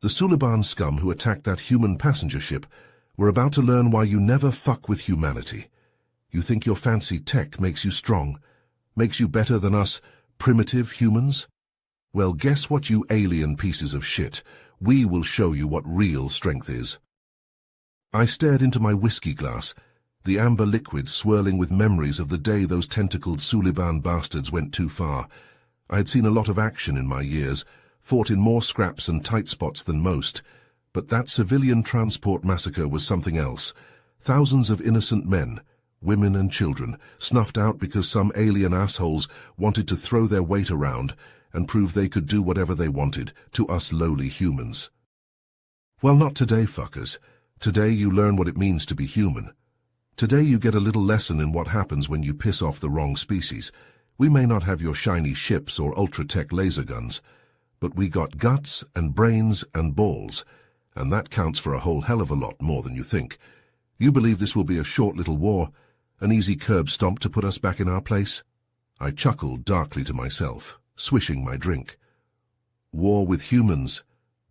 The Suliban scum who attacked that human passenger ship were about to learn why you never fuck with humanity. You think your fancy tech makes you strong, makes you better than us primitive humans? Well, guess what, you alien pieces of shit. We will show you what real strength is. I stared into my whiskey glass, the amber liquid swirling with memories of the day those tentacled Suliban bastards went too far. I had seen a lot of action in my years, fought in more scraps and tight spots than most, but that civilian transport massacre was something else. Thousands of innocent men, women and children, snuffed out because some alien assholes wanted to throw their weight around and prove they could do whatever they wanted to us lowly humans. Well, not today, fuckers. Today you learn what it means to be human. Today you get a little lesson in what happens when you piss off the wrong species. We may not have your shiny ships or ultra-tech laser guns, but we got guts and brains and balls, and that counts for a whole hell of a lot more than you think. You believe this will be a short little war, an easy curb stomp to put us back in our place? I chuckled darkly to myself, swishing my drink. War with humans.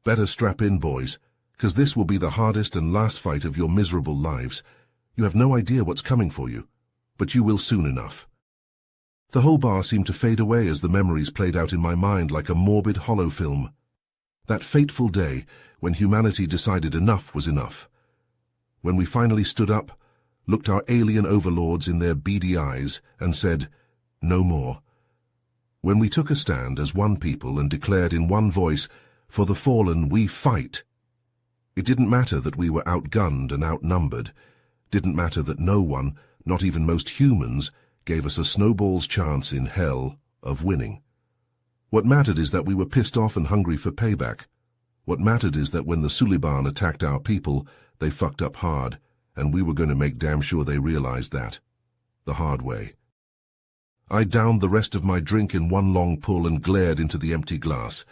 Better strap in, boys, 'cause this will be the hardest and last fight of your miserable lives. You have no idea what's coming for you, but you will soon enough. The whole bar seemed to fade away as the memories played out in my mind like a morbid hollow film. That fateful day when humanity decided enough was enough. When we finally stood up, looked our alien overlords in their beady eyes, and said, "No more." When we took a stand as one people and declared in one voice, "For the fallen we fight." It didn't matter that we were outgunned and outnumbered. Didn't matter that no one, not even most humans, gave us a snowball's chance in hell of winning. What mattered is that we were pissed off and hungry for payback. What mattered is that when the Suliban attacked our people, they fucked up hard, and we were going to make damn sure they realized that. The hard way. I downed the rest of my drink in one long pull and glared into the empty glass.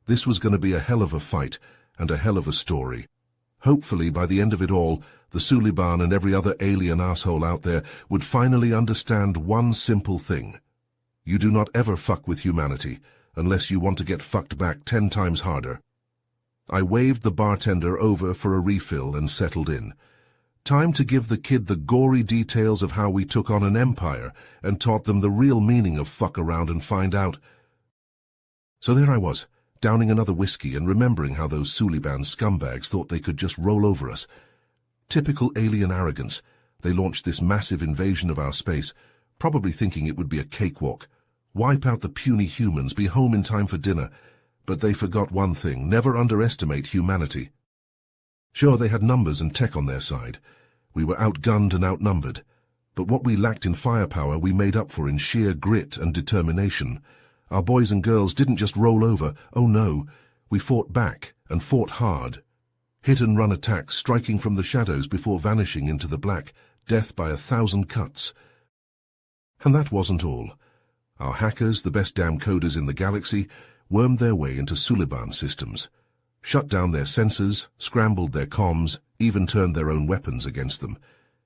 This was going to be a hell of a fight and a hell of a story. Hopefully, by the end of it all, the Suliban and every other alien asshole out there would finally understand one simple thing. You do not ever fuck with humanity, unless you want to get fucked back 10 times harder. I waved the bartender over for a refill and settled in. Time to give the kid the gory details of how we took on an empire and taught them the real meaning of fuck around and find out. So there I was, downing another whiskey and remembering how those Suliban scumbags thought they could just roll over us. Typical alien arrogance. They launched this massive invasion of our space, probably thinking it would be a cakewalk. Wipe out the puny humans, be home in time for dinner. But they forgot one thing: never underestimate humanity. Sure, they had numbers and tech on their side. We were outgunned and outnumbered. But what we lacked in firepower we made up for in sheer grit and determination. Our boys and girls didn't just roll over. Oh no, we fought back and fought hard. Hit-and-run attacks striking from the shadows before vanishing into the black, death by 1,000 cuts. And that wasn't all. Our hackers, the best damn coders in the galaxy, wormed their way into Suliban systems, shut down their sensors, scrambled their comms, even turned their own weapons against them.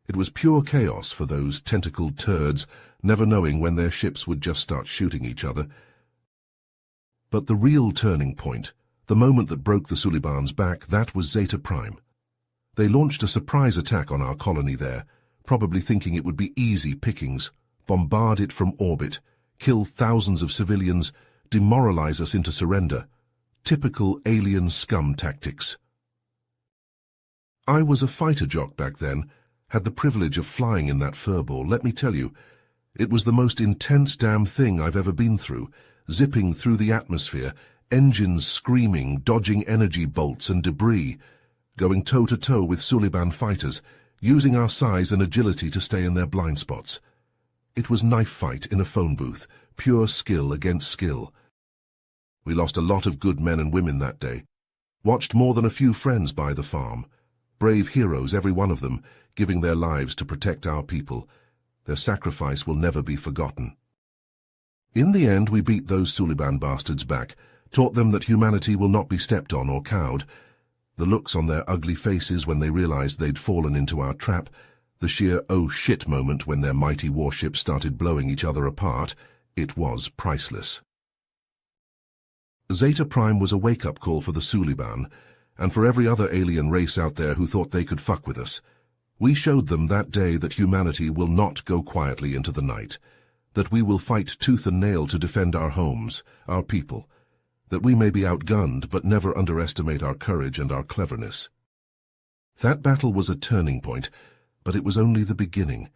It was pure chaos for those tentacled turds, never knowing when their ships would just start shooting each other. But the real turning point, the moment that broke the Suliban's back, that was Zeta Prime. They launched a surprise attack on our colony there, probably thinking it would be easy pickings, bombard it from orbit, kill thousands of civilians, demoralize us into surrender. Typical alien scum tactics. I was a fighter jock back then, had the privilege of flying in that furball. Let me tell you, it was the most intense damn thing I've ever been through, zipping through the atmosphere, engines screaming, dodging energy bolts and debris, going toe-to-toe with Suliban fighters, using our size and agility to stay in their blind spots. It was knife fight in a phone booth, pure skill against skill. We lost a lot of good men and women that day. Watched more than a few friends by the farm. Brave heroes, every one of them, giving their lives to protect our people. Their sacrifice will never be forgotten. In the end, we beat those Suliban bastards back, taught them that humanity will not be stepped on or cowed. The looks on their ugly faces when they realized they'd fallen into our trap, the sheer oh shit moment when their mighty warships started blowing each other apart, it was priceless. Zeta Prime was a wake-up call for the Suliban. and for every other alien race out there who thought they could fuck with us. We showed them that day that humanity will not go quietly into the night, that we will fight tooth and nail to defend our homes, our people, that we may be outgunned but never underestimate our courage and our cleverness. That battle was a turning point, but it was only the beginning.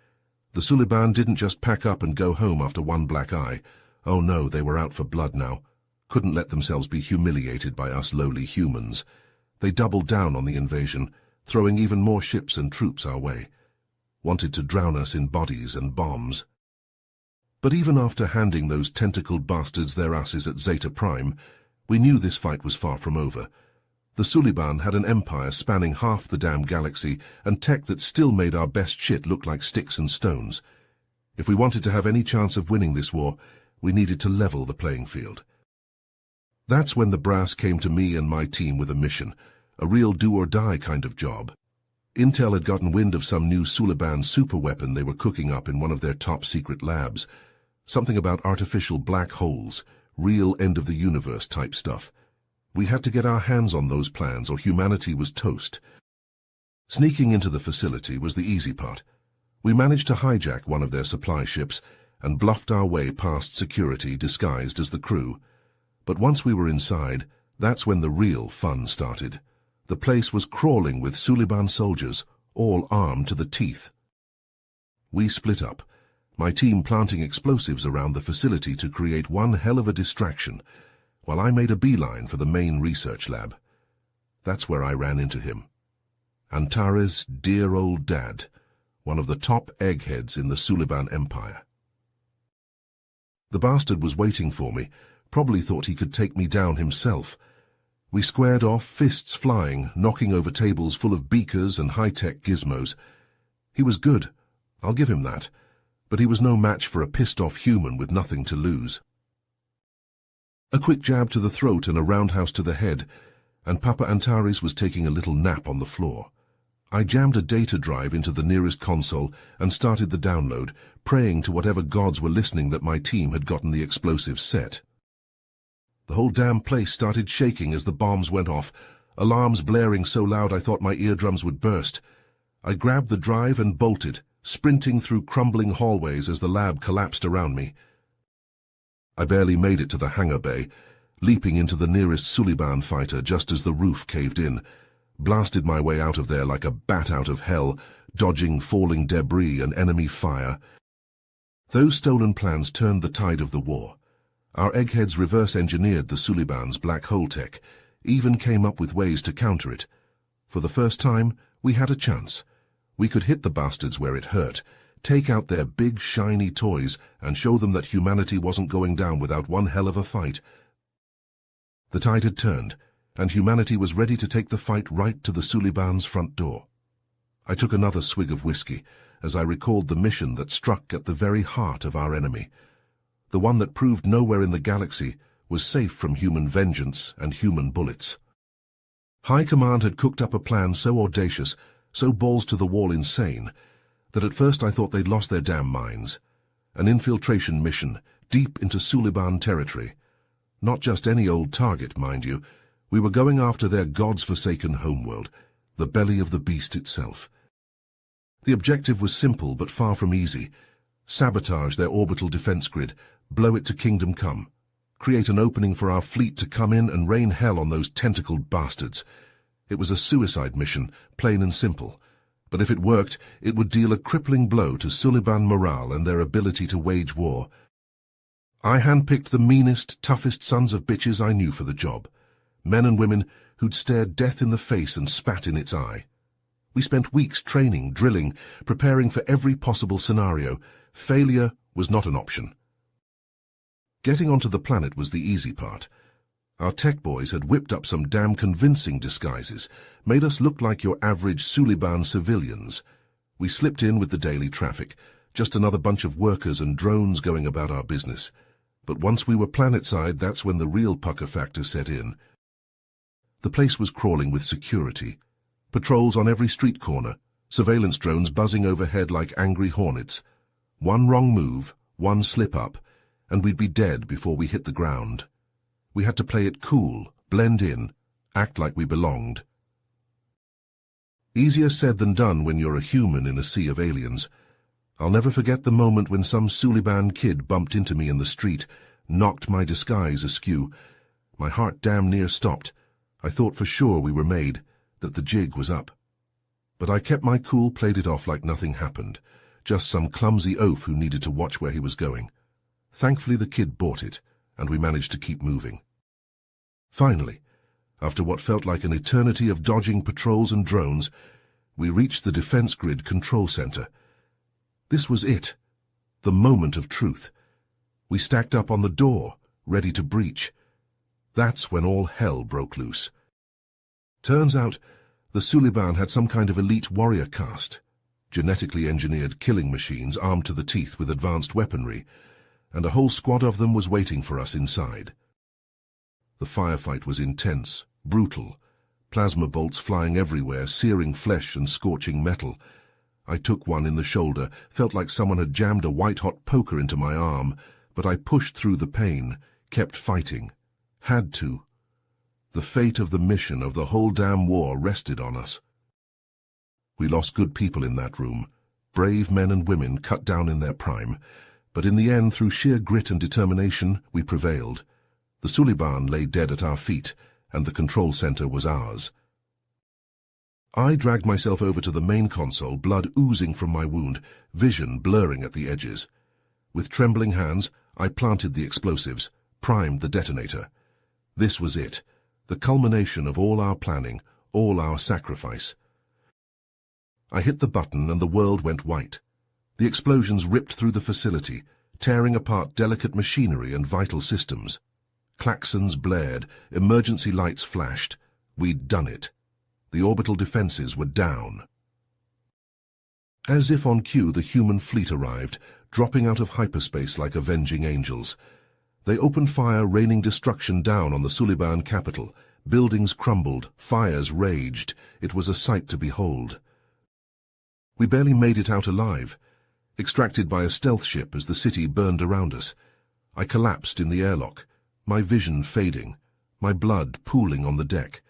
The Suliban didn't just pack up and go home after one black eye. Oh no, they were out for blood now. Couldn't let themselves be humiliated by us lowly humans. They doubled down on the invasion, throwing even more ships and troops our way. Wanted to drown us in bodies and bombs. But even after handing those tentacled bastards their asses at Zeta Prime, we knew this fight was far from over. The Suliban had an empire spanning half the damn galaxy and tech that still made our best shit look like sticks and stones. If we wanted to have any chance of winning this war, we needed to level the playing field. That's when the brass came to me and my team with a mission, a real do-or-die kind of job. Intel had gotten wind of some new Suliban superweapon they were cooking up in one of their top-secret labs, something about artificial black holes, real end-of-the-universe type stuff. We had to get our hands on those plans or humanity was toast. Sneaking into the facility was the easy part. We managed to hijack one of their supply ships and bluffed our way past security disguised as the crew. But once we were inside, that's when the real fun started. The place was crawling with Suliban soldiers, all armed to the teeth. We split up, my team planting explosives around the facility to create one hell of a distraction, while I made a beeline for the main research lab. That's where I ran into him. Antares' dear old dad, one of the top eggheads in the Suliban Empire. The bastard was waiting for me, probably thought he could take me down himself. We squared off, fists flying, knocking over tables full of beakers and high-tech gizmos. He was good, I'll give him that, but he was no match for a pissed-off human with nothing to lose. A quick jab to the throat and a roundhouse to the head, and Papa Antares was taking a little nap on the floor. I jammed a data drive into the nearest console and started the download, praying to whatever gods were listening that my team had gotten the explosives set. The whole damn place started shaking as the bombs went off, alarms blaring so loud I thought my eardrums would burst. I grabbed the drive and bolted, sprinting through crumbling hallways as the lab collapsed around me. I barely made it to the hangar bay, leaping into the nearest Suliban fighter just as the roof caved in, blasted my way out of there like a bat out of hell, dodging falling debris and enemy fire. Those stolen plans turned the tide of the war. Our eggheads reverse-engineered the Suliban's black hole tech, even came up with ways to counter it. For the first time, we had a chance. We could hit the bastards where it hurt, take out their big, shiny toys, and show them that humanity wasn't going down without one hell of a fight. The tide had turned, and humanity was ready to take the fight right to the Suliban's front door. I took another swig of whiskey as I recalled the mission that struck at the very heart of our enemy. The one that proved nowhere in the galaxy was safe from human vengeance and human bullets. High Command had cooked up a plan so audacious, so balls-to-the-wall insane, that at first I thought they'd lost their damn minds. An infiltration mission, deep into Suliban territory. Not just any old target, mind you. We were going after their gods-forsaken homeworld, the belly of the beast itself. The objective was simple but far from easy. Sabotage their orbital defense grid, blow it to kingdom come. Create an opening for our fleet to come in and rain hell on those tentacled bastards. It was a suicide mission, plain and simple. But if it worked, it would deal a crippling blow to Suliban morale and their ability to wage war. I handpicked the meanest, toughest sons of bitches I knew for the job. Men and women who'd stared death in the face and spat in its eye. We spent weeks training, drilling, preparing for every possible scenario. Failure was not an option. Getting onto the planet was the easy part. Our tech boys had whipped up some damn convincing disguises, made us look like your average Suliban civilians. We slipped in with the daily traffic, just another bunch of workers and drones going about our business. But once we were planetside, that's when the real pucker factor set in. The place was crawling with security. Patrols on every street corner, surveillance drones buzzing overhead like angry hornets. One wrong move, one slip-up, and we'd be dead before we hit the ground. We had to play it cool, blend in, act like we belonged. Easier said than done when you're a human in a sea of aliens. I'll never forget the moment when some Suliban kid bumped into me in the street, knocked my disguise askew. My heart damn near stopped. I thought for sure we were made, that the jig was up. But I kept my cool, played it off like nothing happened, just some clumsy oaf who needed to watch where he was going. Thankfully the kid bought it, and we managed to keep moving. Finally, after what felt like an eternity of dodging patrols and drones, we reached the defense grid control center. This was it, the moment of truth. We stacked up on the door, ready to breach. That's when all hell broke loose. Turns out, the Suliban had some kind of elite warrior caste, genetically engineered killing machines armed to the teeth with advanced weaponry, and a whole squad of them was waiting for us inside. The firefight was intense, brutal, plasma bolts flying everywhere, searing flesh and scorching metal. I took one in the shoulder, felt like someone had jammed a white-hot poker into my arm, but I pushed through the pain, kept fighting. Had to. The fate of the mission of the whole damn war rested on us. We lost good people in that room, brave men and women cut down in their prime, but in the end, through sheer grit and determination, we prevailed. The Suliban lay dead at our feet, and the control center was ours. I dragged myself over to the main console, blood oozing from my wound, vision blurring at the edges. With trembling hands, I planted the explosives, primed the detonator. This was it, the culmination of all our planning, all our sacrifice. I hit the button and the world went white. The explosions ripped through the facility, tearing apart delicate machinery and vital systems. Klaxons blared, emergency lights flashed. We'd done it. The orbital defenses were down. As if on cue, the human fleet arrived, dropping out of hyperspace like avenging angels. They opened fire, raining destruction down on the Suliban capital. Buildings crumbled, fires raged. It was a sight to behold. We barely made it out alive, extracted by a stealth ship as the city burned around us. I collapsed in the airlock, my vision fading, my blood pooling on the deck.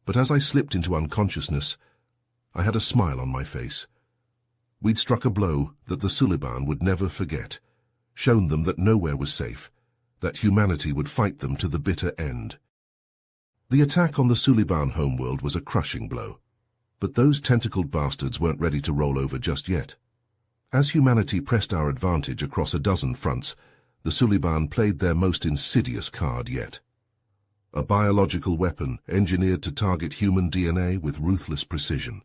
But as I slipped into unconsciousness, I had a smile on my face. We'd struck a blow that the Suliban would never forget, shown them that nowhere was safe, that humanity would fight them to the bitter end. The attack on the Suliban homeworld was a crushing blow, but those tentacled bastards weren't ready to roll over just yet. As humanity pressed our advantage across a dozen fronts, the Suliban played their most insidious card yet. A biological weapon engineered to target human DNA with ruthless precision.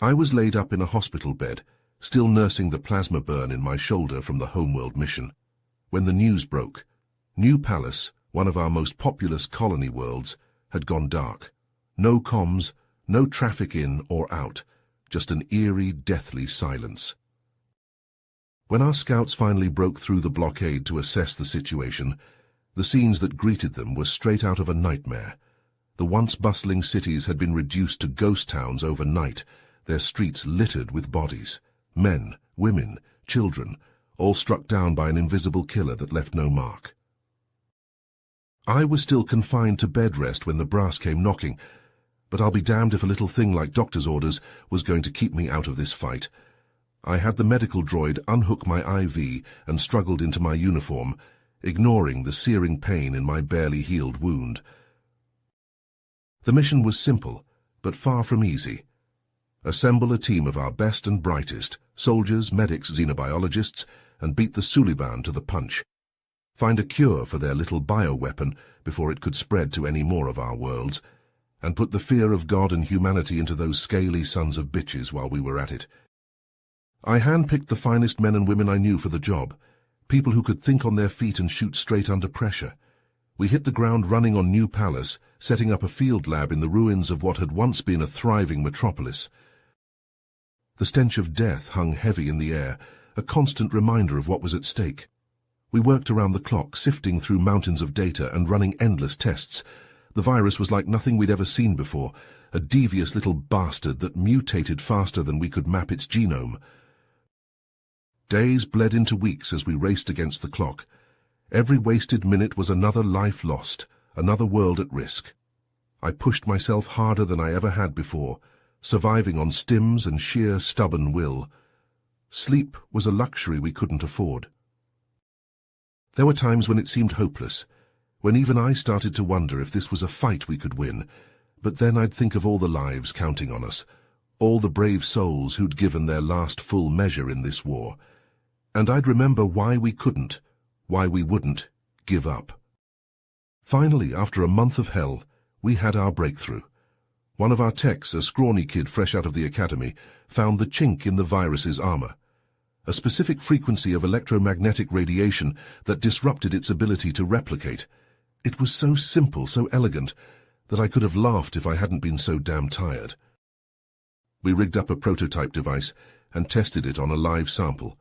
I was laid up in a hospital bed, still nursing the plasma burn in my shoulder from the homeworld mission, when the news broke. New Palace, one of our most populous colony worlds, had gone dark. No comms, no traffic in or out, just an eerie, deathly silence. When our scouts finally broke through the blockade to assess the situation, the scenes that greeted them were straight out of a nightmare. The once bustling cities had been reduced to ghost towns overnight, their streets littered with bodies. Men, women, children, all struck down by an invisible killer that left no mark. I was still confined to bed rest when the brass came knocking, but I'll be damned if a little thing like doctor's orders was going to keep me out of this fight. I had the medical droid unhook my IV and struggled into my uniform, ignoring the searing pain in my barely healed wound. The mission was simple, but far from easy. Assemble a team of our best and brightest, soldiers, medics, xenobiologists, and beat the Suliban to the punch. Find a cure for their little bioweapon before it could spread to any more of our worlds, and put the fear of God and humanity into those scaly sons of bitches while we were at it. I handpicked the finest men and women I knew for the job, people who could think on their feet and shoot straight under pressure. We hit the ground running on New Palace, setting up a field lab in the ruins of what had once been a thriving metropolis. The stench of death hung heavy in the air, a constant reminder of what was at stake. We worked around the clock, sifting through mountains of data and running endless tests. The virus was like nothing we'd ever seen before, a devious little bastard that mutated faster than we could map its genome. Days bled into weeks as we raced against the clock. Every wasted minute was another life lost, another world at risk. I pushed myself harder than I ever had before, surviving on stims and sheer stubborn will. Sleep was a luxury we couldn't afford. There were times when it seemed hopeless, when even I started to wonder if this was a fight we could win, but then I'd think of all the lives counting on us, all the brave souls who'd given their last full measure in this war, and I'd remember why we couldn't, why we wouldn't, give up. Finally, after a month of hell, we had our breakthrough. One of our techs, a scrawny kid fresh out of the academy, found the chink in the virus's armor, a specific frequency of electromagnetic radiation that disrupted its ability to replicate. It was so simple, so elegant, that I could have laughed if I hadn't been so damn tired. We rigged up a prototype device and tested it on a live sample,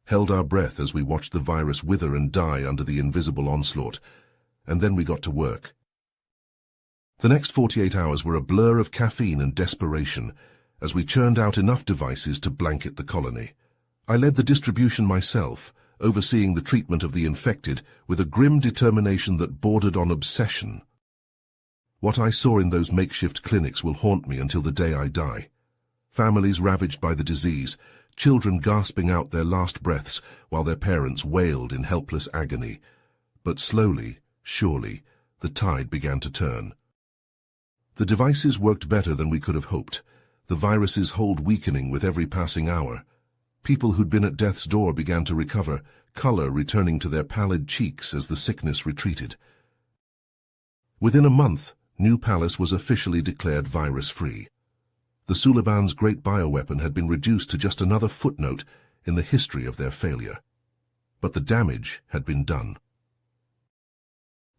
held our breath as we watched the virus wither and die under the invisible onslaught, and then we got to work. The next 48 hours were a blur of caffeine and desperation as we churned out enough devices to blanket the colony. I led the distribution myself, overseeing the treatment of the infected with a grim determination that bordered on obsession. What I saw in those makeshift clinics will haunt me until the day I die. Families ravaged by the disease, children gasping out their last breaths while their parents wailed in helpless agony. But slowly, surely, the tide began to turn. The devices worked better than we could have hoped, the virus's hold weakening with every passing hour. People who'd been at death's door began to recover, color returning to their pallid cheeks as the sickness retreated. Within a month, New Palace was officially declared virus-free. The Suliban's great bioweapon had been reduced to just another footnote in the history of their failure. But the damage had been done.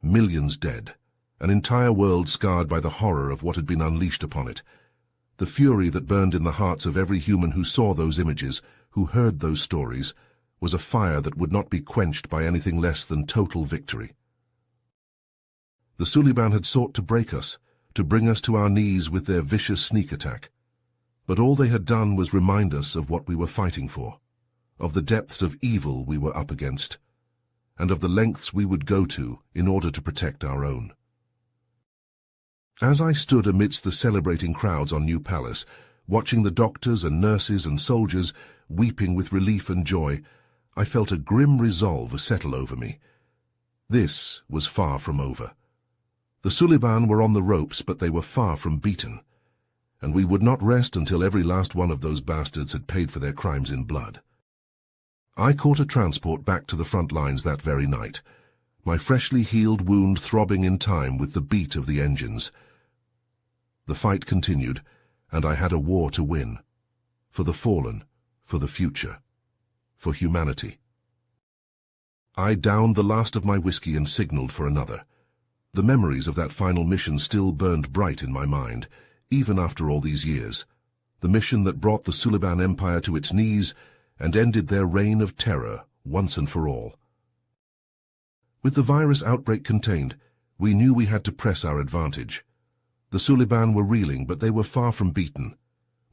Millions dead, an entire world scarred by the horror of what had been unleashed upon it. The fury that burned in the hearts of every human who saw those images, who heard those stories, was a fire that would not be quenched by anything less than total victory. The Suliban had sought to break us, to bring us to our knees with their vicious sneak attack. But all they had done was remind us of what we were fighting for, of the depths of evil we were up against, and of the lengths we would go to in order to protect our own. As I stood amidst the celebrating crowds on New Palace, watching the doctors and nurses and soldiers weeping with relief and joy, I felt a grim resolve settle over me. This was far from over. The Suliban were on the ropes, but they were far from beaten, and we would not rest until every last one of those bastards had paid for their crimes in blood. I caught a transport back to the front lines that very night, my freshly healed wound throbbing in time with the beat of the engines. The fight continued, and I had a war to win. For the fallen, for the future, for humanity. I downed the last of my whiskey and signaled for another. The memories of that final mission still burned bright in my mind, even after all these years. The mission that brought the Suliban Empire to its knees and ended their reign of terror once and for all. With the virus outbreak contained, we knew we had to press our advantage. The Suliban were reeling, but they were far from beaten.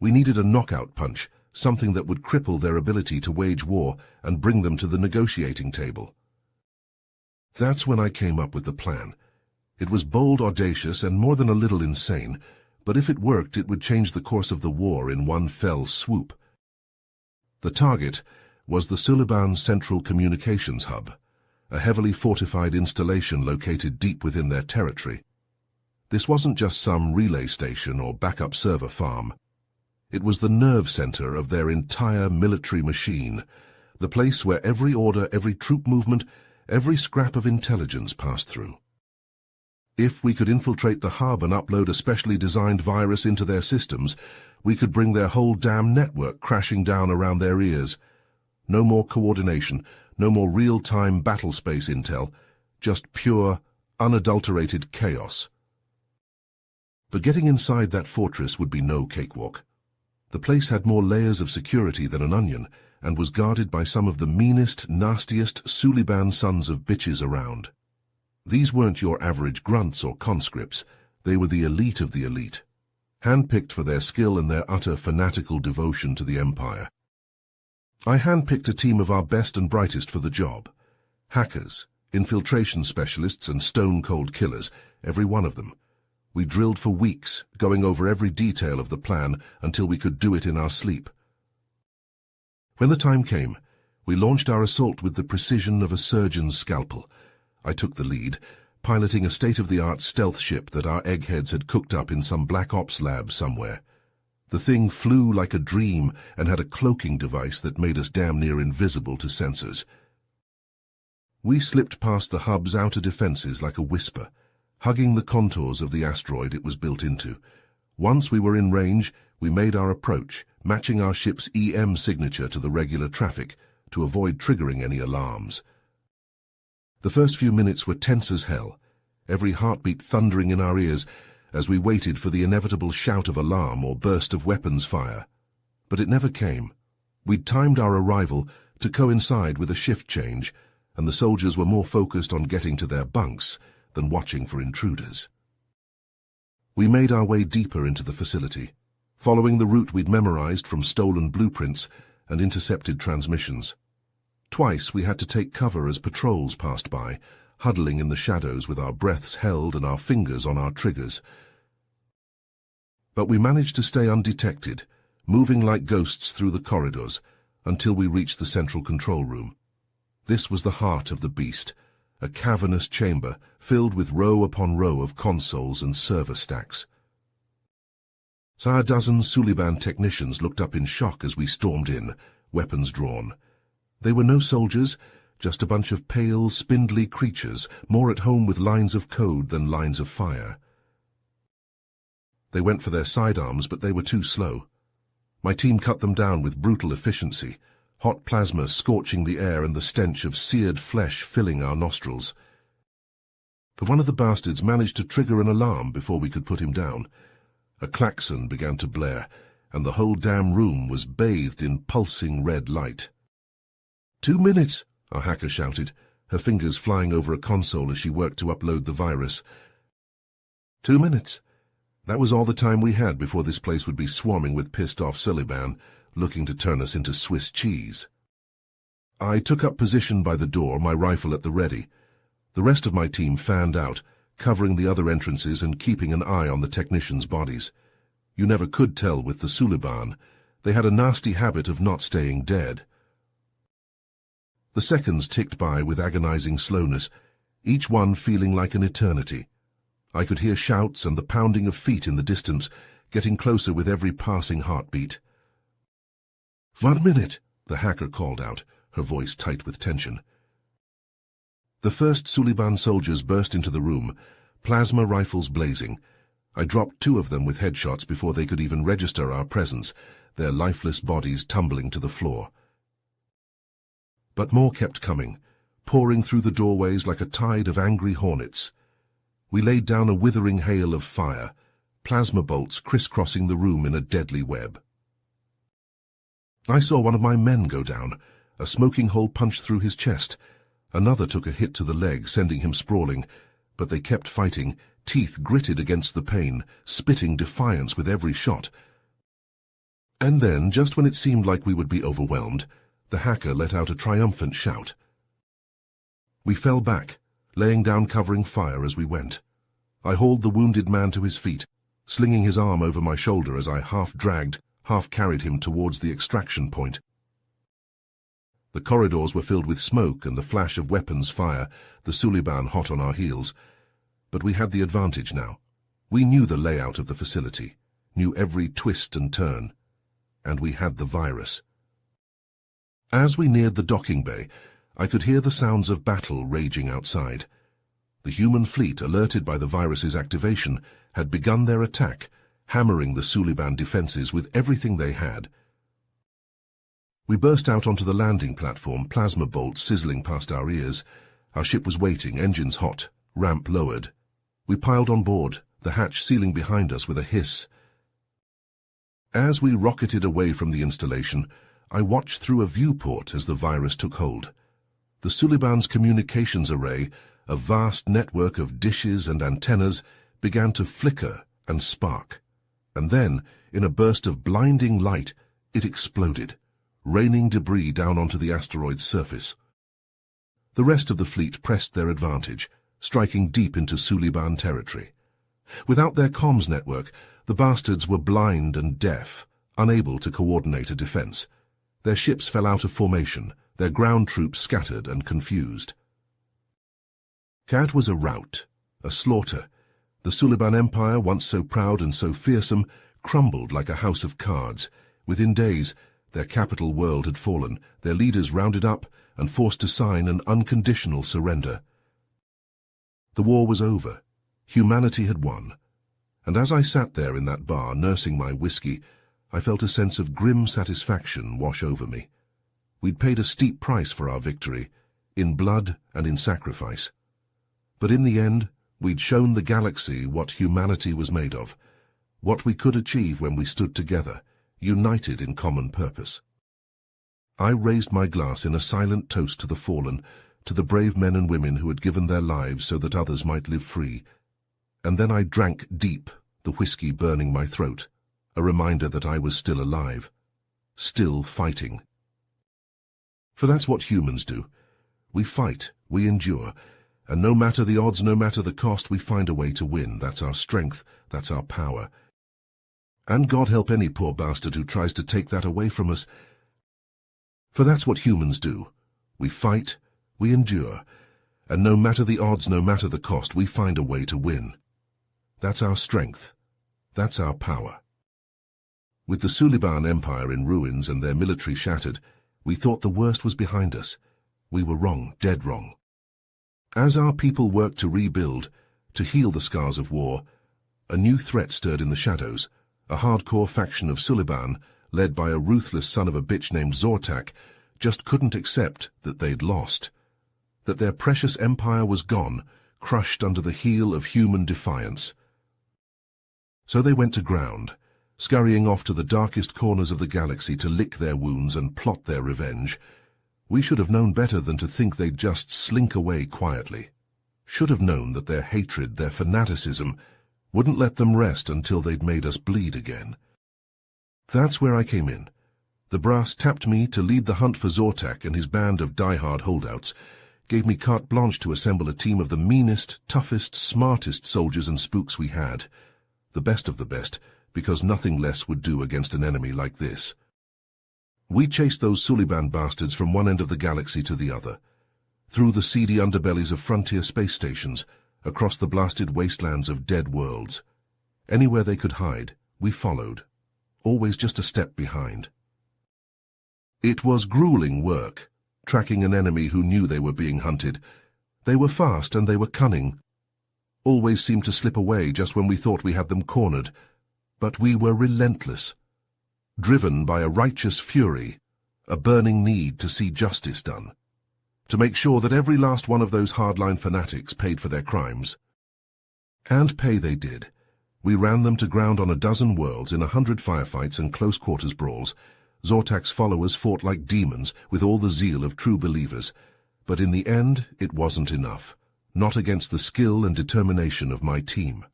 We needed a knockout punch, something that would cripple their ability to wage war and bring them to the negotiating table. That's when I came up with the plan. It was bold, audacious, and more than a little insane, but if it worked, it would change the course of the war in one fell swoop. The target was the Suliban's central communications hub, a heavily fortified installation located deep within their territory. This wasn't just some relay station or backup server farm. It was the nerve center of their entire military machine, the place where every order, every troop movement, every scrap of intelligence passed through. If we could infiltrate the hub and upload a specially designed virus into their systems, we could bring their whole damn network crashing down around their ears. No more coordination, no more real-time battlespace intel, just pure, unadulterated chaos. But getting inside that fortress would be no cakewalk. The place had more layers of security than an onion, and was guarded by some of the meanest, nastiest Suliban sons of bitches around. These weren't your average grunts or conscripts, they were the elite of the elite, handpicked for their skill and their utter fanatical devotion to the Empire. I handpicked a team of our best and brightest for the job. Hackers, infiltration specialists, and stone-cold killers, every one of them. We drilled for weeks, going over every detail of the plan until we could do it in our sleep. When the time came, we launched our assault with the precision of a surgeon's scalpel. I took the lead, piloting a state-of-the-art stealth ship that our eggheads had cooked up in some Black Ops lab somewhere. The thing flew like a dream and had a cloaking device that made us damn near invisible to sensors. We slipped past the hub's outer defenses like a whisper, hugging the contours of the asteroid it was built into. Once we were in range, we made our approach, matching our ship's EM signature to the regular traffic to avoid triggering any alarms. The first few minutes were tense as hell, every heartbeat thundering in our ears as we waited for the inevitable shout of alarm or burst of weapons fire. But it never came. We'd timed our arrival to coincide with a shift change, and the soldiers were more focused on getting to their bunks than watching for intruders. We made our way deeper into the facility, following the route we'd memorized from stolen blueprints and intercepted transmissions. Twice we had to take cover as patrols passed by, huddling in the shadows with our breaths held and our fingers on our triggers. But we managed to stay undetected, moving like ghosts through the corridors until we reached the central control room. This was the heart of the beast, a cavernous chamber filled with row upon row of consoles and server stacks. A dozen Suliban technicians looked up in shock as we stormed in, weapons drawn. They were no soldiers, just a bunch of pale, spindly creatures, more at home with lines of code than lines of fire. They went for their sidearms, but they were too slow. My team cut them down with brutal efficiency, hot plasma scorching the air and the stench of seared flesh filling our nostrils. But one of the bastards managed to trigger an alarm before we could put him down. A klaxon began to blare, and the whole damn room was bathed in pulsing red light. 2 minutes, our hacker shouted, her fingers flying over a console as she worked to upload the virus. 2 minutes. That was all the time we had before this place would be swarming with pissed-off Suliban, looking to turn us into Swiss cheese. I took up position by the door, my rifle at the ready. The rest of my team fanned out, covering the other entrances and keeping an eye on the technicians' bodies. You never could tell with the Suliban. They had a nasty habit of not staying dead. The seconds ticked by with agonizing slowness, each one feeling like an eternity. I could hear shouts and the pounding of feet in the distance, getting closer with every passing heartbeat. 1 minute, the hacker called out, her voice tight with tension. The first Suliban soldiers burst into the room, plasma rifles blazing. I dropped 2 of them with headshots before they could even register our presence, their lifeless bodies tumbling to the floor. But more kept coming, pouring through the doorways like a tide of angry hornets. We laid down a withering hail of fire, plasma bolts crisscrossing the room in a deadly web. I saw one of my men go down, a smoking hole punched through his chest. Another took a hit to the leg, sending him sprawling, but they kept fighting, teeth gritted against the pain, spitting defiance with every shot. And then, just when it seemed like we would be overwhelmed, the hacker let out a triumphant shout. We fell back, laying down covering fire as we went. I hauled the wounded man to his feet, slinging his arm over my shoulder as I half-dragged, half-carried him towards the extraction point. The corridors were filled with smoke and the flash of weapons fire, the Suliban hot on our heels. But we had the advantage now. We knew the layout of the facility, knew every twist and turn. And we had the virus. As we neared the docking bay, I could hear the sounds of battle raging outside. The human fleet, alerted by the virus's activation, had begun their attack, hammering the Suliban defenses with everything they had. We burst out onto the landing platform, plasma bolts sizzling past our ears. Our ship was waiting, engines hot, ramp lowered. We piled on board, the hatch sealing behind us with a hiss. As we rocketed away from the installation, I watched through a viewport as the virus took hold. The Suliban's communications array, a vast network of dishes and antennas, began to flicker and spark. And then, in a burst of blinding light, it exploded, raining debris down onto the asteroid's surface. The rest of the fleet pressed their advantage, striking deep into Suliban territory. Without their comms network, the bastards were blind and deaf, unable to coordinate a defense. Their ships fell out of formation, their ground troops scattered and confused. Cat was a rout, a slaughter. The Suliban Empire, once so proud and so fearsome, crumbled like a house of cards. Within days, their capital world had fallen, their leaders rounded up and forced to sign an unconditional surrender. The war was over. Humanity had won. And as I sat there in that bar, nursing my whiskey, I felt a sense of grim satisfaction wash over me. We'd paid a steep price for our victory, in blood and in sacrifice. But in the end, we'd shown the galaxy what humanity was made of, what we could achieve when we stood together, united in common purpose. I raised my glass in a silent toast to the fallen, to the brave men and women who had given their lives so that others might live free. And then I drank deep, the whiskey burning my throat, a reminder that I was still alive, still fighting. For that's what humans do. We fight, we endure, and no matter the odds, no matter the cost, we find a way to win. That's our strength, that's our power. And God help any poor bastard who tries to take that away from us. For that's what humans do. We fight, we endure, and no matter the odds, no matter the cost, we find a way to win. That's our strength. That's our power. With the Suliban Empire in ruins and their military shattered, we thought the worst was behind us. We were wrong, dead wrong. As our people worked to rebuild, to heal the scars of war, a new threat stirred in the shadows. A hardcore faction of Suliban, led by a ruthless son of a bitch named Zortak, just couldn't accept that they'd lost, that their precious empire was gone, crushed under the heel of human defiance. So they went to ground, scurrying off to the darkest corners of the galaxy to lick their wounds and plot their revenge. We should have known better than to think they'd just slink away quietly. Should have known that their hatred, their fanaticism, wouldn't let them rest until they'd made us bleed again. That's where I came in. The brass tapped me to lead the hunt for Zortak and his band of die-hard holdouts, gave me carte blanche to assemble a team of the meanest, toughest, smartest soldiers and spooks we had. The best of the best, because nothing less would do against an enemy like this. We chased those Suliban bastards from one end of the galaxy to the other, through the seedy underbellies of frontier space stations, across the blasted wastelands of dead worlds. Anywhere they could hide, we followed, always just a step behind. It was grueling work, tracking an enemy who knew they were being hunted. They were fast and they were cunning, always seemed to slip away just when we thought we had them cornered. But we were relentless, driven by a righteous fury, a burning need to see justice done, to make sure that every last one of those hardline fanatics paid for their crimes. And pay they did. We ran them to ground on a dozen worlds in 100 firefights and close-quarters brawls. Zortak's followers fought like demons with all the zeal of true believers. But in the end, it wasn't enough. Not against the skill and determination of my team.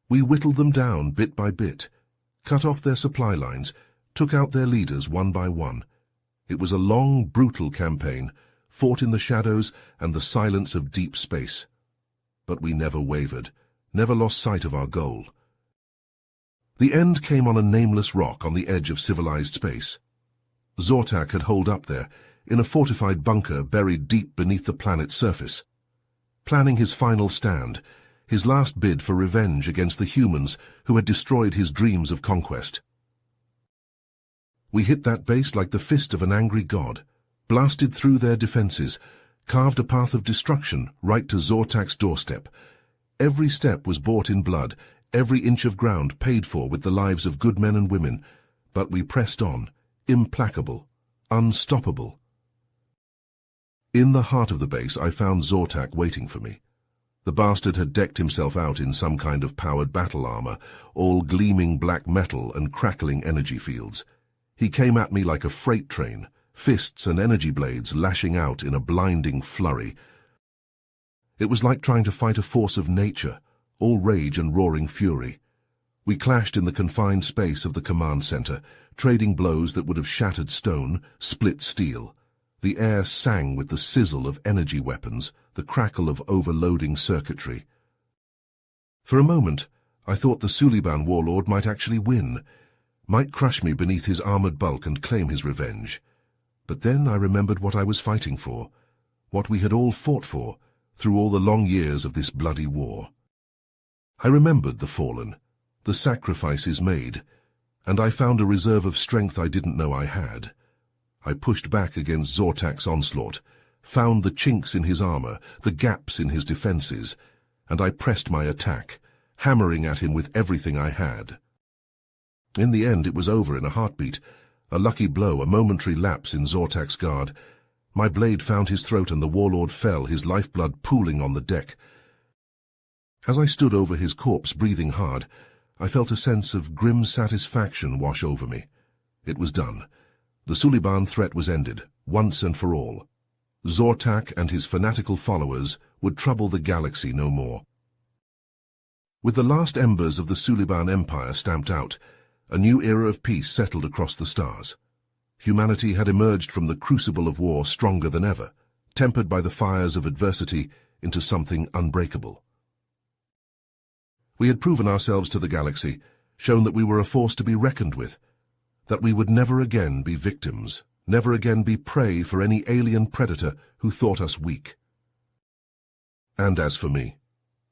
We whittled them down bit by bit, cut off their supply lines, took out their leaders one by one. It was a long, brutal campaign, fought in the shadows and the silence of deep space. But we never wavered, never lost sight of our goal. The end came on a nameless rock on the edge of civilized space. Zortak had holed up there, in a fortified bunker buried deep beneath the planet's surface, planning his final stand, his last bid for revenge against the humans who had destroyed his dreams of conquest. We hit that base like the fist of an angry god, blasted through their defenses, carved a path of destruction right to Zortak's doorstep. Every step was bought in blood, every inch of ground paid for with the lives of good men and women, but we pressed on, implacable, unstoppable. In the heart of the base I found Zortak waiting for me. The bastard had decked himself out in some kind of powered battle armor, all gleaming black metal and crackling energy fields. He came at me like a freight train, fists and energy blades lashing out in a blinding flurry. It was like trying to fight a force of nature, all rage and roaring fury. We clashed in the confined space of the command center, trading blows that would have shattered stone, split steel. The air sang with the sizzle of energy weapons, the crackle of overloading circuitry. For a moment, I thought the Suliban warlord might actually win, might crush me beneath his armored bulk and claim his revenge. But then I remembered what I was fighting for, what we had all fought for, through all the long years of this bloody war. I remembered the fallen, the sacrifices made, and I found a reserve of strength I didn't know I had. I pushed back against Zortak's onslaught, found the chinks in his armor, the gaps in his defenses, and I pressed my attack, hammering at him with everything I had. In the end, it was over in a heartbeat, a lucky blow, a momentary lapse in Zortak's guard. My blade found his throat and the warlord fell, his lifeblood pooling on the deck. As I stood over his corpse, breathing hard, I felt a sense of grim satisfaction wash over me. It was done. The Suliban threat was ended, once and for all. Zortak and his fanatical followers would trouble the galaxy no more. With the last embers of the Suliban Empire stamped out, a new era of peace settled across the stars. Humanity had emerged from the crucible of war stronger than ever, tempered by the fires of adversity into something unbreakable. We had proven ourselves to the galaxy, shown that we were a force to be reckoned with, that we would never again be victims, never again be prey for any alien predator who thought us weak. And as for me,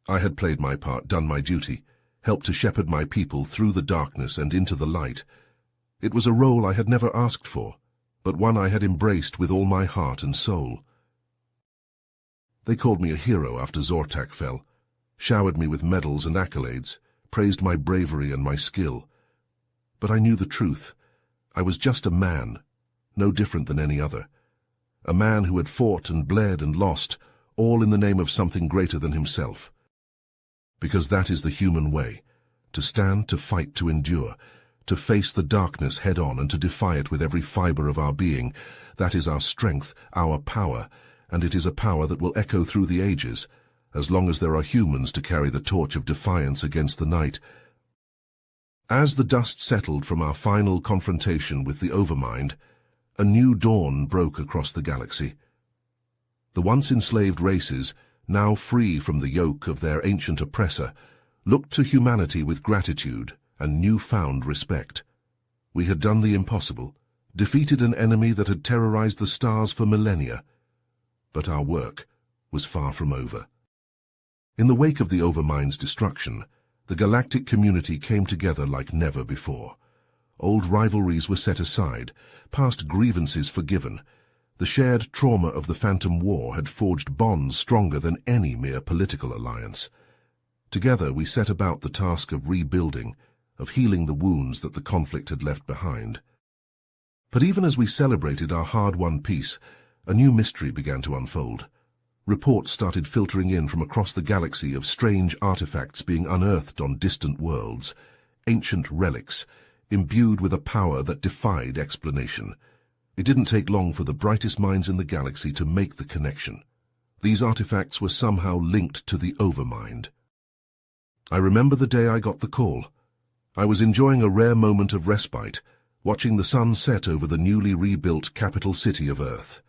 I had played my part, done my duty, helped to shepherd my people through the darkness and into the light. It was a role I had never asked for, but one I had embraced with all my heart and soul. They called me a hero after Zortak fell, showered me with medals and accolades, praised my bravery and my skill. But I knew the truth. I was just a man, no different than any other. A man who had fought and bled and lost, all in the name of something greater than himself. Because that is the human way, to stand, to fight, to endure, to face the darkness head-on and to defy it with every fiber of our being. That is our strength, our power, and it is a power that will echo through the ages, as long as there are humans to carry the torch of defiance against the night. As the dust settled from our final confrontation with the Overmind, a new dawn broke across the galaxy. The once enslaved races, now free from the yoke of their ancient oppressor, looked to humanity with gratitude and newfound respect. We had done the impossible, defeated an enemy that had terrorized the stars for millennia. But our work was far from over. In the wake of the Overmind's destruction, the galactic community came together like never before. Old rivalries were set aside, past grievances forgiven. The shared trauma of the Phantom War had forged bonds stronger than any mere political alliance. Together we set about the task of rebuilding, of healing the wounds that the conflict had left behind. But even as we celebrated our hard-won peace, a new mystery began to unfold. Reports started filtering in from across the galaxy of strange artifacts being unearthed on distant worlds, ancient relics, imbued with a power that defied explanation. It didn't take long for the brightest minds in the galaxy to make the connection. These artifacts were somehow linked to the Overmind. I remember the day I got the call. I was enjoying a rare moment of respite, watching the sun set over the newly rebuilt capital city of Earth.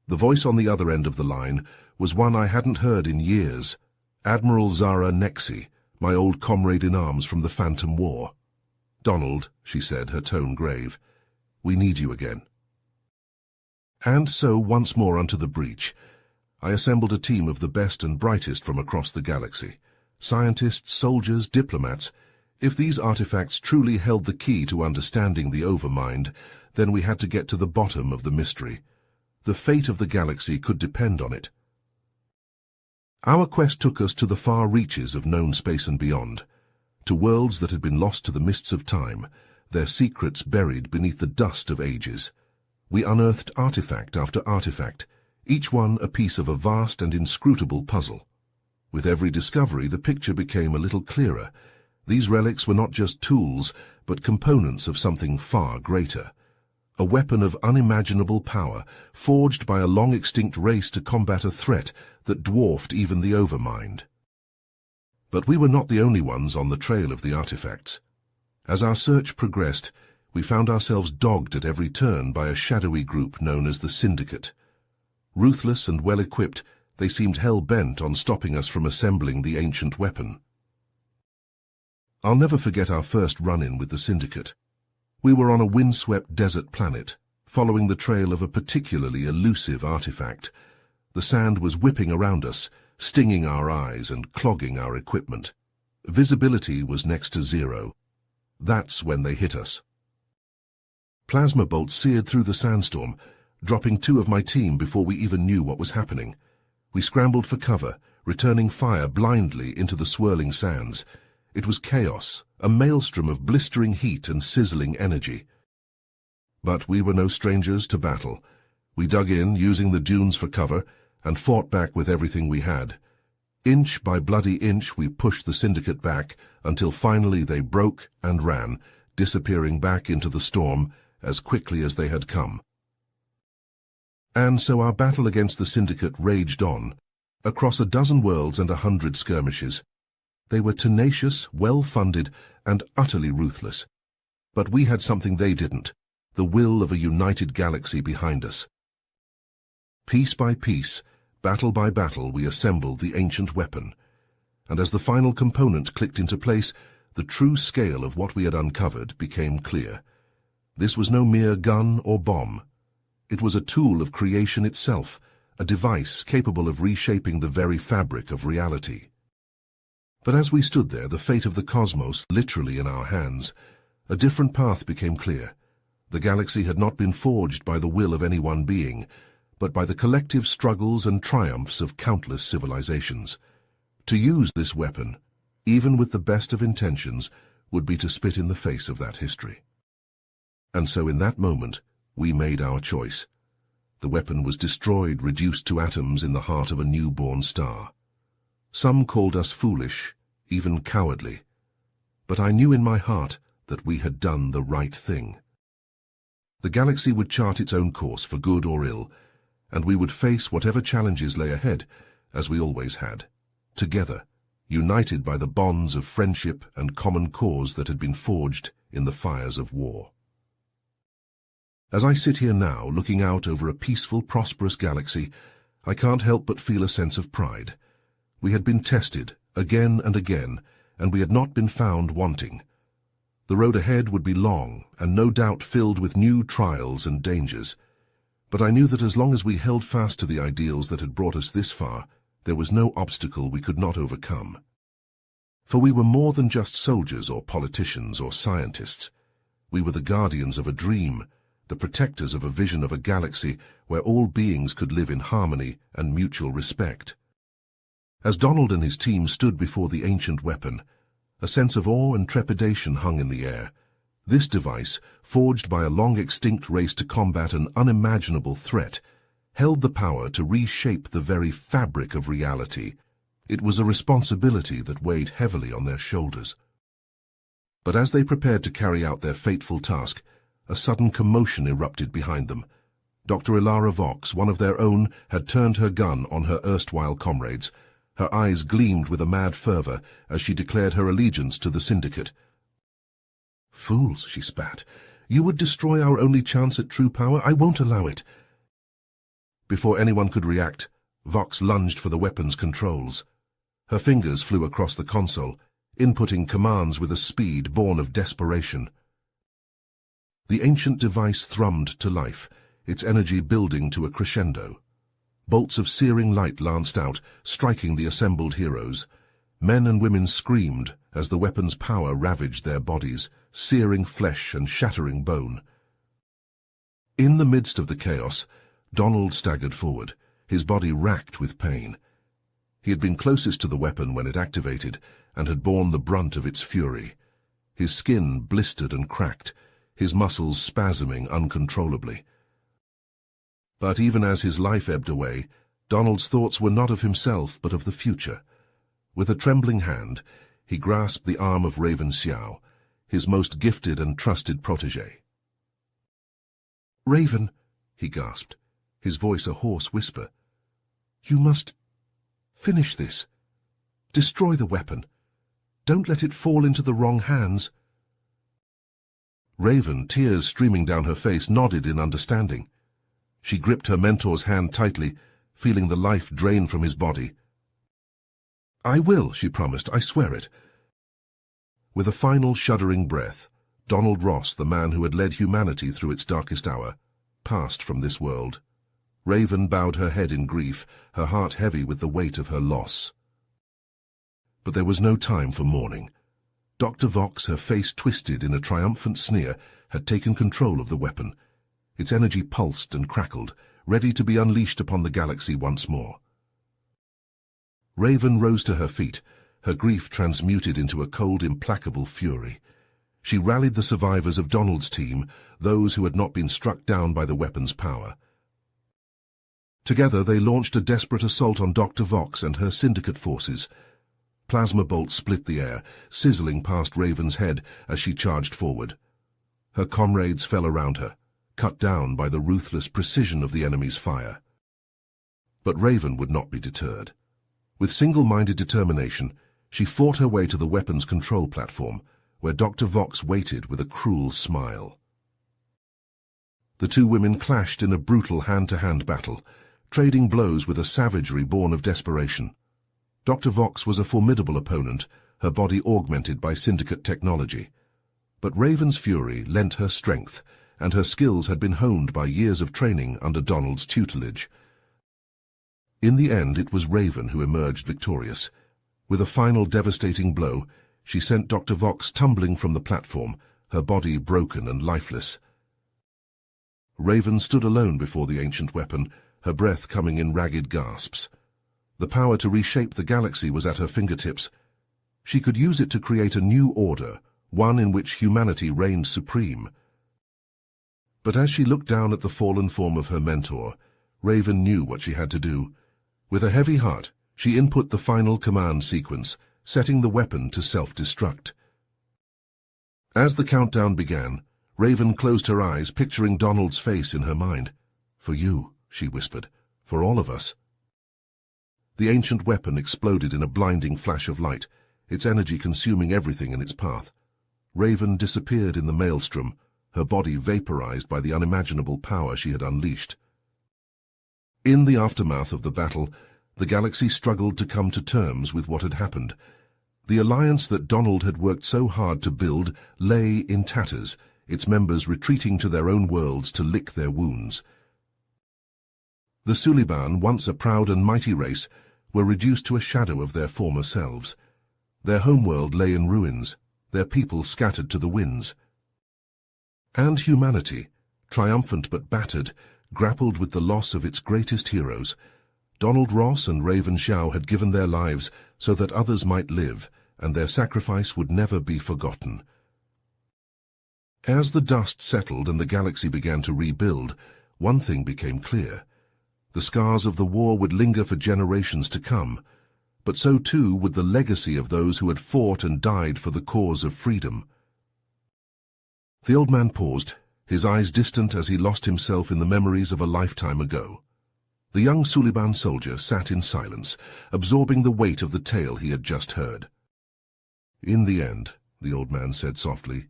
The voice on the other end of the line was one I hadn't heard in years, Admiral Zara Nexi, my old comrade in arms from the Phantom War. "Donald," she said, her tone grave, "we need you again." And so, once more unto the breach, I assembled a team of the best and brightest from across the galaxy. Scientists, soldiers, diplomats. If these artifacts truly held the key to understanding the Overmind, then we had to get to the bottom of the mystery. The fate of the galaxy could depend on it. Our quest took us to the far reaches of known space and beyond, to worlds that had been lost to the mists of time, their secrets buried beneath the dust of ages. We unearthed artifact after artifact, each one a piece of a vast and inscrutable puzzle. With every discovery, the picture became a little clearer. These relics were not just tools, but components of something far greater. A weapon of unimaginable power, forged by a long-extinct race to combat a threat that dwarfed even the Overmind. But we were not the only ones on the trail of the artifacts. As our search progressed, we found ourselves dogged at every turn by a shadowy group known as the Syndicate. Ruthless and well-equipped, they seemed hell-bent on stopping us from assembling the ancient weapon. I'll never forget our first run-in with the Syndicate. We were on a windswept desert planet, following the trail of a particularly elusive artifact. The sand was whipping around us, stinging our eyes and clogging our equipment. Visibility was next to zero. That's when they hit us. Plasma bolts seared through the sandstorm, dropping 2 of my team before we even knew what was happening. We scrambled for cover, returning fire blindly into the swirling sands. It was chaos, a maelstrom of blistering heat and sizzling energy. But we were no strangers to battle. We dug in, using the dunes for cover, and fought back with everything we had. Inch by bloody inch we pushed the Syndicate back, until finally they broke and ran, disappearing back into the storm as quickly as they had come. And so our battle against the Syndicate raged on, across a dozen worlds and 100 skirmishes. They were tenacious, well-funded, and utterly ruthless. But we had something they didn't, the will of a united galaxy behind us. Piece by piece, battle by battle, we assembled the ancient weapon. And as the final component clicked into place, the true scale of what we had uncovered became clear. This was no mere gun or bomb. It was a tool of creation itself, a device capable of reshaping the very fabric of reality. But as we stood there, the fate of the cosmos literally in our hands, a different path became clear. The galaxy had not been forged by the will of any one being, but by the collective struggles and triumphs of countless civilizations. To use this weapon, even with the best of intentions, would be to spit in the face of that history. And so in that moment, we made our choice. The weapon was destroyed, reduced to atoms in the heart of a newborn star. Some called us foolish, even cowardly, but I knew in my heart that we had done the right thing. The galaxy would chart its own course for good or ill, and we would face whatever challenges lay ahead, as we always had, together, united by the bonds of friendship and common cause that had been forged in the fires of war. As I sit here now, looking out over a peaceful, prosperous galaxy, I can't help but feel a sense of pride. We had been tested, again and again, and we had not been found wanting. The road ahead would be long, and no doubt filled with new trials and dangers. But I knew that as long as we held fast to the ideals that had brought us this far, there was no obstacle we could not overcome. For we were more than just soldiers or politicians or scientists. We were the guardians of a dream, the protectors of a vision of a galaxy where all beings could live in harmony and mutual respect. As Donald and his team stood before the ancient weapon, a sense of awe and trepidation hung in the air. This device, forged by a long-extinct race to combat an unimaginable threat, held the power to reshape the very fabric of reality. It was a responsibility that weighed heavily on their shoulders. But as they prepared to carry out their fateful task, a sudden commotion erupted behind them. Dr. Ilara Vox, one of their own, had turned her gun on her erstwhile comrades. Her eyes gleamed with a mad fervor as she declared her allegiance to the Syndicate. "Fools," she spat. "You would destroy our only chance at true power? I won't allow it." Before anyone could react, Vox lunged for the weapon's controls. Her fingers flew across the console, inputting commands with a speed born of desperation. The ancient device thrummed to life, its energy building to a crescendo. Bolts of searing light lanced out, striking the assembled heroes. Men and women screamed as the weapon's power ravaged their bodies, searing flesh and shattering bone. In the midst of the chaos, Donald staggered forward, his body racked with pain. He had been closest to the weapon when it activated and had borne the brunt of its fury. His skin blistered and cracked, his muscles spasming uncontrollably. But even as his life ebbed away, Donald's thoughts were not of himself but of the future. With a trembling hand, he grasped the arm of Raven Xiao, his most gifted and trusted protégé. "Raven," he gasped, his voice a hoarse whisper, "you must finish this. Destroy the weapon. Don't let it fall into the wrong hands." Raven, tears streaming down her face, nodded in understanding. She gripped her mentor's hand tightly, feeling the life drain from his body. "I will," she promised. "I swear it." With a final shuddering breath, Donald Ross, the man who had led humanity through its darkest hour, passed from this world. Raven bowed her head in grief, her heart heavy with the weight of her loss. But there was no time for mourning. Dr. Vox, her face twisted in a triumphant sneer, had taken control of the weapon. Its energy pulsed and crackled, ready to be unleashed upon the galaxy once more. Raven rose to her feet, her grief transmuted into a cold, implacable fury. She rallied the survivors of Donald's team, those who had not been struck down by the weapon's power. Together they launched a desperate assault on Dr. Vox and her syndicate forces. Plasma bolts split the air, sizzling past Raven's head as she charged forward. Her comrades fell around her, cut down by the ruthless precision of the enemy's fire. But Raven would not be deterred. With single-minded determination, she fought her way to the weapon's control platform, where Dr. Vox waited with a cruel smile. The two women clashed in a brutal hand-to-hand battle, trading blows with a savagery born of desperation. Dr. Vox was a formidable opponent, her body augmented by syndicate technology. But Raven's fury lent her strength, and her skills had been honed by years of training under Donald's tutelage. In the end, it was Raven who emerged victorious. With a final devastating blow, she sent Dr. Vox tumbling from the platform, her body broken and lifeless. Raven stood alone before the ancient weapon, her breath coming in ragged gasps. The power to reshape the galaxy was at her fingertips. She could use it to create a new order, one in which humanity reigned supreme. But as she looked down at the fallen form of her mentor, Raven knew what she had to do. With a heavy heart, she input the final command sequence, setting the weapon to self-destruct. As the countdown began, Raven closed her eyes, picturing Donald's face in her mind. "For you," she whispered, "for all of us." The ancient weapon exploded in a blinding flash of light, its energy consuming everything in its path. Raven disappeared in the maelstrom, her body vaporized by the unimaginable power she had unleashed. In the aftermath of the battle, the galaxy struggled to come to terms with what had happened. The alliance that Donald had worked so hard to build lay in tatters, its members retreating to their own worlds to lick their wounds. The Suliban, once a proud and mighty race, were reduced to a shadow of their former selves. Their homeworld lay in ruins, their people scattered to the winds. And humanity, triumphant but battered, grappled with the loss of its greatest heroes. Donald Ross and Raven Xiao had given their lives so that others might live, and their sacrifice would never be forgotten. As the dust settled and the galaxy began to rebuild, one thing became clear. The scars of the war would linger for generations to come, but so too would the legacy of those who had fought and died for the cause of freedom. The old man paused, his eyes distant as he lost himself in the memories of a lifetime ago. The young Suliban soldier sat in silence, absorbing the weight of the tale he had just heard. "In the end," the old man said softly,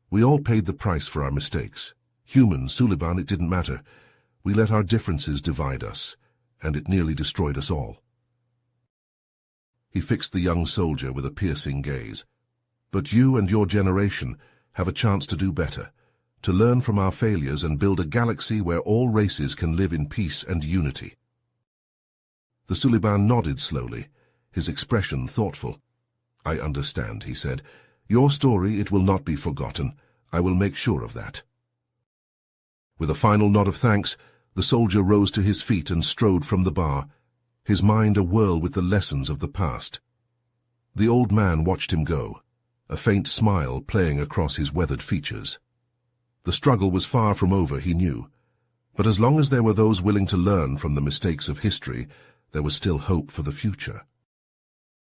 "we all paid the price for our mistakes. Human, Suliban, it didn't matter. We let our differences divide us, and it nearly destroyed us all." He fixed the young soldier with a piercing gaze. "But you and your generation have a chance to do better, to learn from our failures and build a galaxy where all races can live in peace and unity." The Suliban nodded slowly, his expression thoughtful. "I understand," he said. "Your story, it will not be forgotten. I will make sure of that." With a final nod of thanks, the soldier rose to his feet and strode from the bar, his mind awhirl with the lessons of the past. The old man watched him go, a faint smile playing across his weathered features. The struggle was far from over, he knew, but as long as there were those willing to learn from the mistakes of history, there was still hope for the future.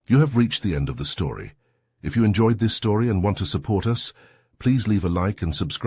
You have reached the end of the story. If you enjoyed this story and want to support us, please leave a like and subscribe.